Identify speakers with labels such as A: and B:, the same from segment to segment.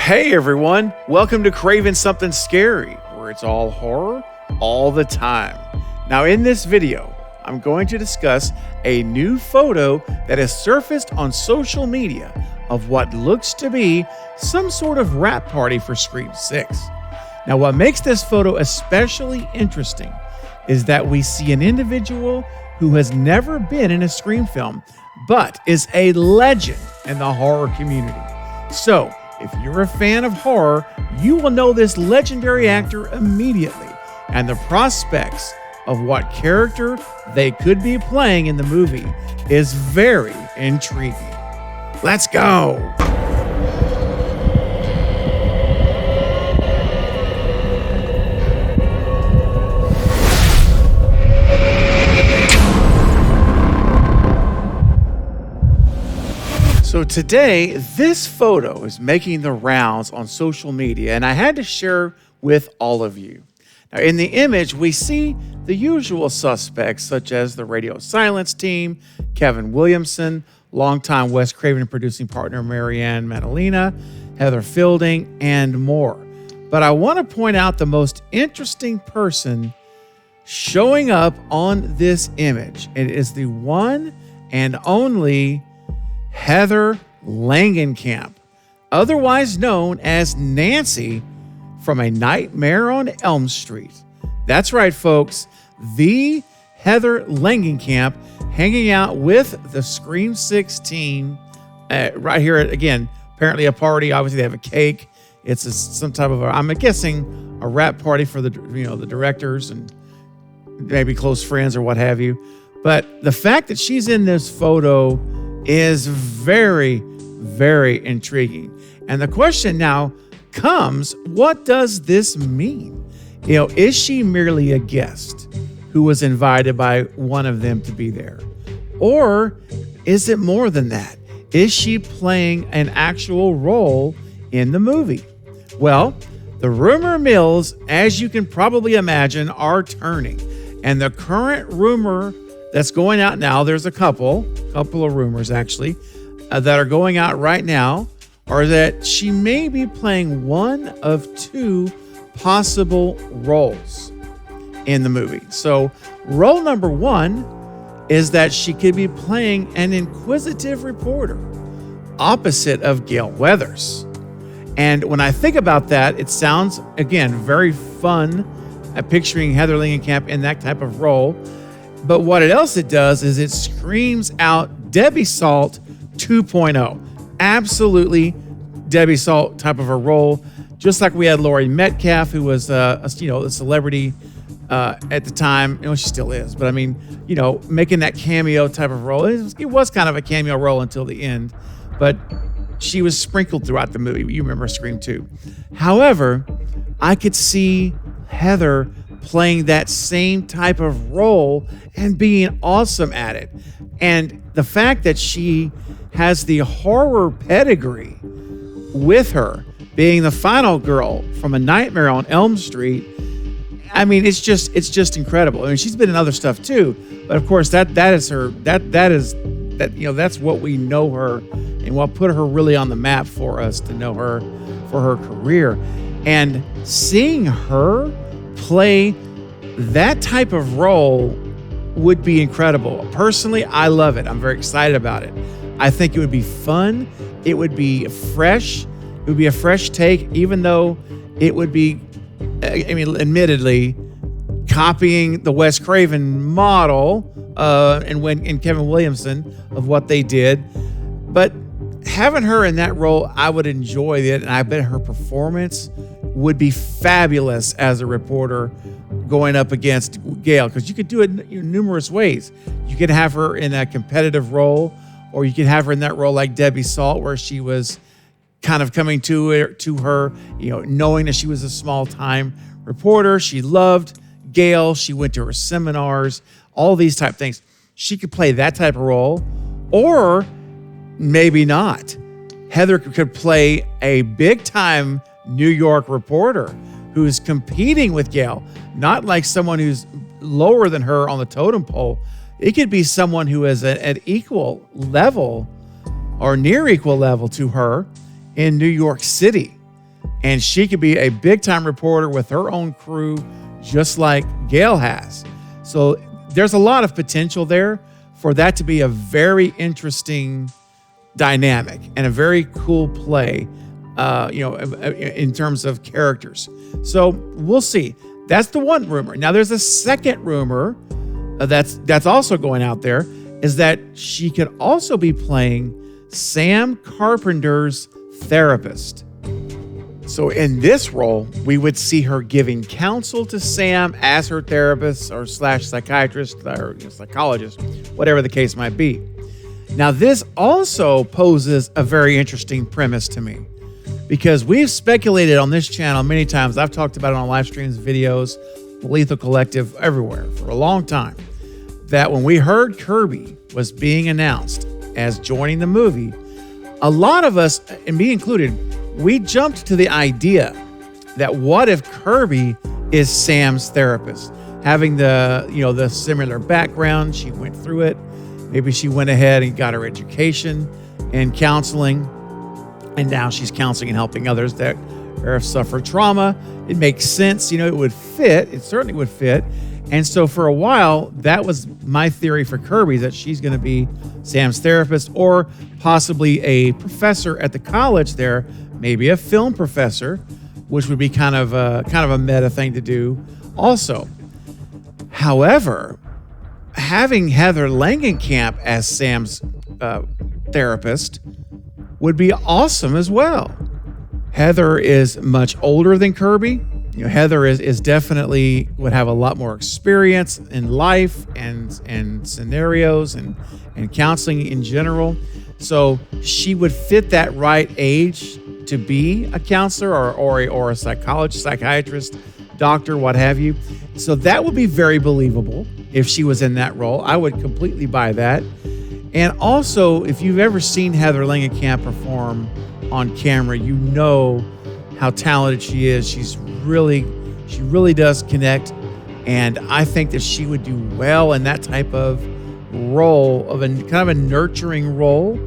A: Hey everyone, welcome to Craven Something Scary, where it's all horror all the time. Now in this video, I'm going to discuss a new photo that has surfaced on social media of what looks to be some sort of wrap party for Scream 6. Now what makes this photo especially interesting is that we see an individual who has never been in a Scream film, but is a legend in the horror community. So, if you're a fan of horror, you will know this legendary actor immediately, and the prospects of what character they could be playing in the movie is very intriguing. Let's go! So today, this photo is making the rounds on social media, and I had to share with all of you. Now, in the image, we see the usual suspects, such as the Radio Silence team, Kevin Williamson, longtime Wes Craven producing partner Marianne Madalena, Heather Fielding, and more. But I want to point out the most interesting person showing up on this image. It is the one and only Heather Langenkamp, otherwise known as Nancy from A Nightmare on Elm Street. That's right, folks. The Heather Langenkamp hanging out with the Scream 6 team right here at, again, apparently a party. Obviously, they have a cake. It's some type of, I'm guessing, a wrap party for the directors and maybe close friends or what have you. But the fact that she's in this photo is very, very intriguing. And the question now comes, what does this mean? Is she merely a guest who was invited by one of them to be there? Or is it more than that? Is she playing an actual role in the movie? Well, the rumor mills, as you can probably imagine, are turning. And the current rumor that's going out now, there's a couple of rumors actually, that are going out right now, are that she may be playing one of two possible roles in the movie. So role number one is that she could be playing an inquisitive reporter opposite of Gale Weathers. And when I think about that, it sounds, again, very fun at picturing Heather Langenkamp in that type of role. But what else it does is it screams out Debbie Salt 2.0. Absolutely Debbie Salt type of a role. Just like we had Laurie Metcalf, who was a celebrity at the time. She still is. But I mean, making that cameo type of role. It was kind of a cameo role until the end. But she was sprinkled throughout the movie. You remember Scream 2. However, I could see Heather playing that same type of role and being awesome at it. And the fact that she has the horror pedigree with her, being the final girl from A Nightmare on Elm Street, I mean, it's just incredible. I mean, she's been in other stuff too, but of course that's what we know her and what put her really on the map for us to know her for her career. And seeing her play that type of role would be incredible. Personally, I love it. I'm very excited about it. I think it would be fun. It would be fresh. It would be a fresh take, even though it would be, admittedly, copying the Wes Craven model and Kevin Williamson of what they did. But having her in that role, I would enjoy it, and I bet her performance would be fabulous as a reporter going up against Gale, because you could do it in numerous ways. You could have her in a competitive role, or you could have her in that role like Debbie Salt, where she was kind of coming to her, knowing that she was a small-time reporter. She loved Gale. She went to her seminars, all these type things. She could play that type of role, or maybe not. Heather could play a big-time New York reporter who's competing with Gale, not like someone who's lower than her on the totem pole. It could be someone who is at equal level or near equal level to her in New York City. And she could be a big-time reporter with her own crew, just like Gail has. So there's a lot of potential there for that to be a very interesting dynamic and a very cool play, in terms of characters. So we'll see. That's the one rumor. Now there's a second rumor that's also going out there, is that she could also be playing Sam Carpenter's therapist. So in this role, we would see her giving counsel to Sam as her therapist or / psychiatrist or psychologist, whatever the case might be. Now, this also poses a very interesting premise to me, because we've speculated on this channel many times. I've talked about it on live streams, videos, Lethal Collective, everywhere for a long time, that when we heard Kirby was being announced as joining the movie, a lot of us, and me included, we jumped to the idea that what if Kirby is Sam's therapist, having the similar background, she went through it. Maybe she went ahead and got her education and counseling, and now she's counseling and helping others that have suffered trauma. It makes sense. It would fit. It certainly would fit. And so for a while, that was my theory for Kirby, that she's going to be Sam's therapist, or possibly a professor at the college there, maybe a film professor, which would be kind of a meta thing to do also. However, having Heather Langenkamp as Sam's therapist would be awesome as well. Heather is much older than Kirby. Heather is definitely would have a lot more experience in life and scenarios and counseling in general. So she would fit that right age to be a counselor or a psychologist, psychiatrist, doctor, what have you. So that would be very believable if she was in that role. I would completely buy that. And also, if you've ever seen Heather Langenkamp perform on camera, you know how talented she is. She really does connect. And I think that she would do well in that type of role, of a kind of a nurturing role,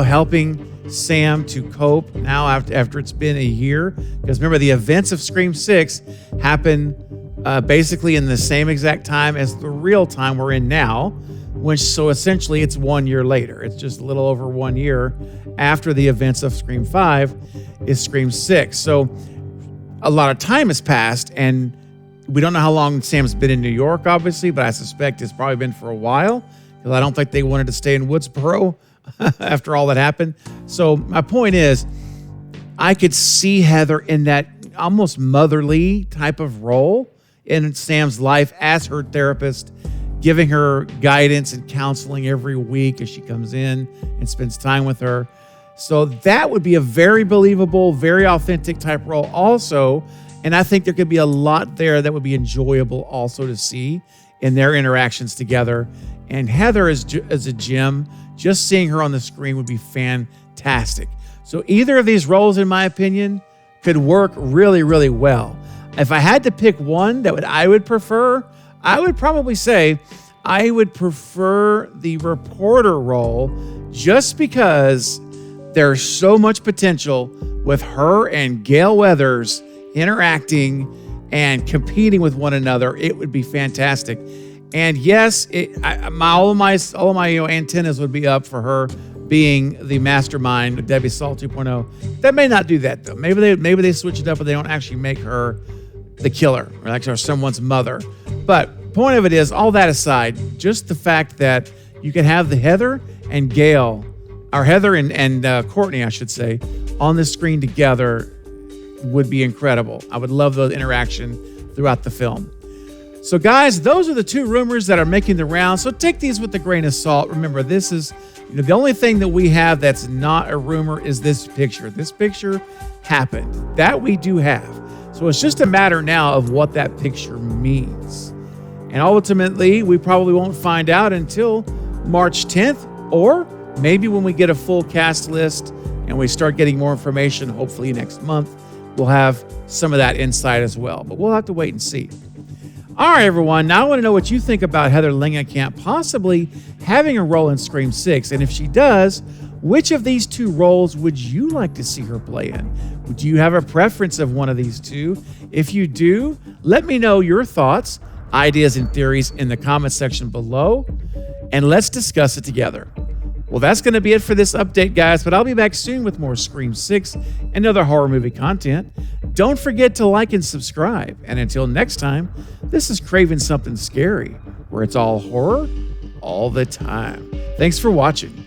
A: helping Sam to cope now after it's been a year. Because remember, the events of Scream 6 happen basically in the same exact time as the real time we're in now, so essentially it's 1 year later. It's just a little over 1 year after the events of Scream 5 is Scream 6. So a lot of time has passed, and we don't know how long Sam's been in New York, obviously, but I suspect it's probably been for a while, because I don't think they wanted to stay in Woodsboro after all that happened. So my point is, I could see Heather in that almost motherly type of role in Sam's life as her therapist, giving her guidance and counseling every week as she comes in and spends time with her. So that would be a very believable, very authentic type role also. And I think there could be a lot there that would be enjoyable also to see in their interactions together. And Heather as a gem, just seeing her on the screen would be fantastic. So either of these roles, in my opinion, could work really, really well. If I had to pick one that I would prefer, I would probably say I would prefer the reporter role, just because there's so much potential with her and Gale Weathers interacting and competing with one another. It would be fantastic. And yes, all of my antennas would be up for her being the mastermind of Debbie Saul 2.0. That may not do that though. Maybe they switch it up, but they don't actually make her the killer or someone's mother. But point of it is, all that aside, just the fact that you can have the Heather and Gale, or Heather and Courtney, I should say, on the screen together would be incredible. I would love the interaction throughout the film. So guys, those are the two rumors that are making the rounds. So take these with a grain of salt. Remember, this is the only thing that we have that's not a rumor is this picture. This picture happened. That we do have. So it's just a matter now of what that picture means. And ultimately, we probably won't find out until March 10th, or maybe when we get a full cast list and we start getting more information, hopefully next month, we'll have some of that insight as well. But we'll have to wait and see. All right, everyone. Now I want to know what you think about Heather Langenkamp possibly having a role in Scream 6. And if she does, Which of these two roles would you like to see her play in? Do you have a preference of one of these two? If you do, let me know your thoughts, ideas, and theories in the comment section below, and let's discuss it together. Well, that's going to be it for this update, guys, but I'll be back soon with more Scream 6 and other horror movie content. Don't forget to like and subscribe. And until next time, this is Craven Something Scary, where it's all horror all the time. Thanks for watching.